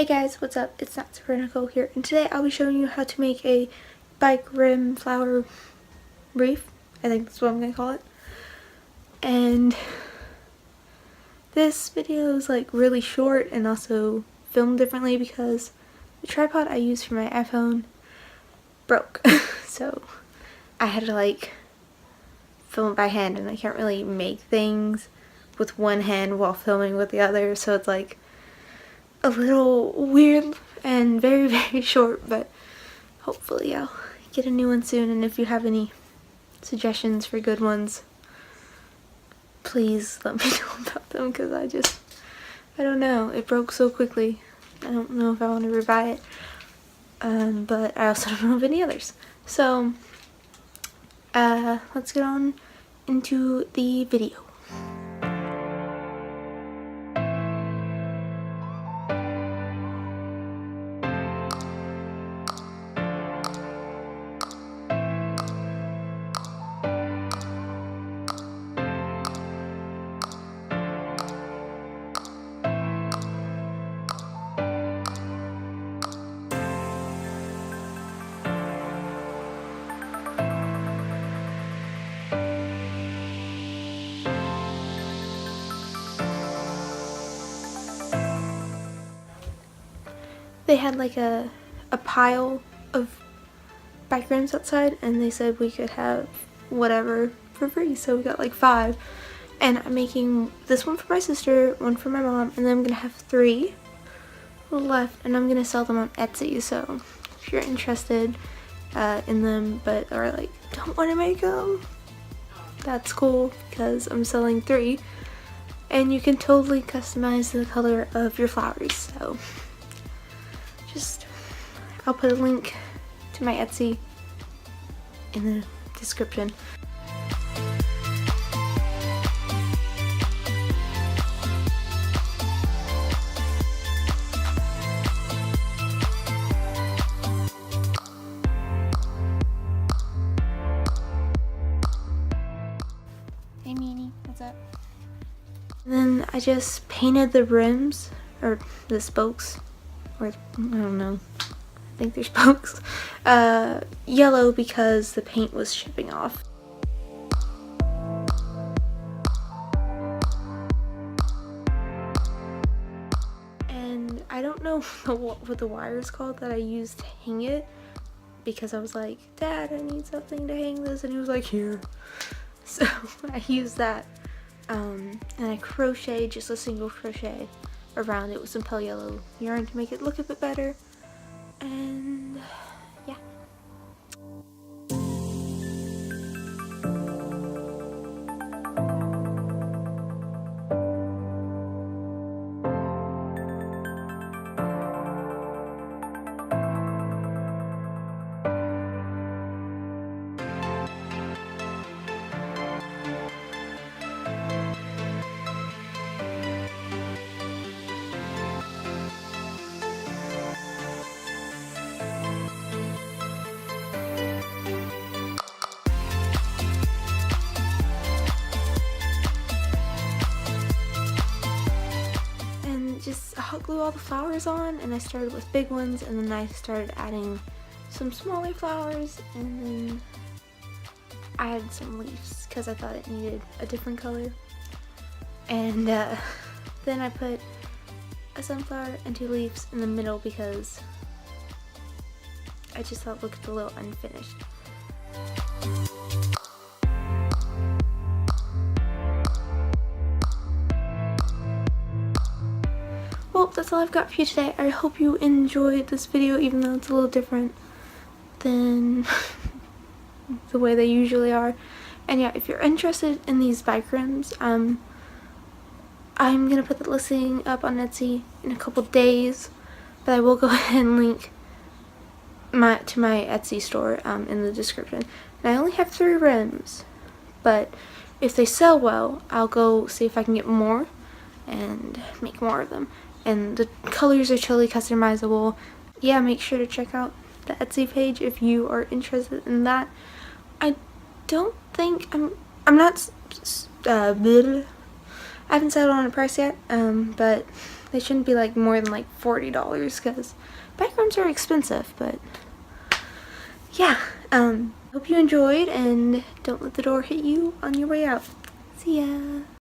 Hey guys, what's up? It's not Nicole here, and today I'll be showing you how to make a bike rim flower wreath. I think that's what I'm gonna call it. And this video is like really short and also filmed differently because the tripod I use for my iPhone broke. So I had to like film it by hand, and I can't really make things with one hand while filming with the other, so it's like a little weird and very, very short, but hopefully I'll get a new one soon. And if you have any suggestions for good ones, please let me know about them, because I don't know, it broke so quickly. I don't know if I want to rebuy it, but I also don't know of any others. So let's get on into the video. They had like a pile of bike rims outside, and they said we could have whatever for free, so we got like 5. And I'm making this one for my sister, one for my mom, and then I'm gonna have 3 left, and I'm gonna sell them on Etsy. So if you're interested in them but are like don't want to make them, that's cool, because I'm selling 3 and you can totally customize the color of your flowers. So I'll put a link to my Etsy in the description. Hey Meanie, what's up? And then I just painted the rims, or the spokes, or I don't know, I think they're spokes, yellow because the paint was chipping off. And I don't know what the wire is called that I used to hang it, because I was like, Dad, I need something to hang this, and he was like, here. So I used that, and I crocheted just a single crochet around it with some pale yellow yarn to make it look a bit better. And yeah. Just hot glue all the flowers on, and I started with big ones, and then I started adding some smaller flowers, and then I added some leaves because I thought it needed a different color. And then I put a sunflower and 2 leaves in the middle because I just thought it looked a little unfinished. Well, that's all I've got for you today. I hope you enjoyed this video, even though it's a little different than the way they usually are. And yeah, if you're interested in these bike rims, I'm gonna put the listing up on Etsy in a couple days, but I will go ahead and link to my Etsy store in the description. And I only have 3 rims, but if they sell well, I'll go see if I can get more and make more of them. And the colors are totally customizable. Yeah, make sure to check out the Etsy page if you are interested in that. I don't think I'm not I haven't settled on a price yet, but They shouldn't be like more than like $40 because backgrounds are expensive, but yeah. Hope you enjoyed, and don't let the door hit you on your way out. See ya!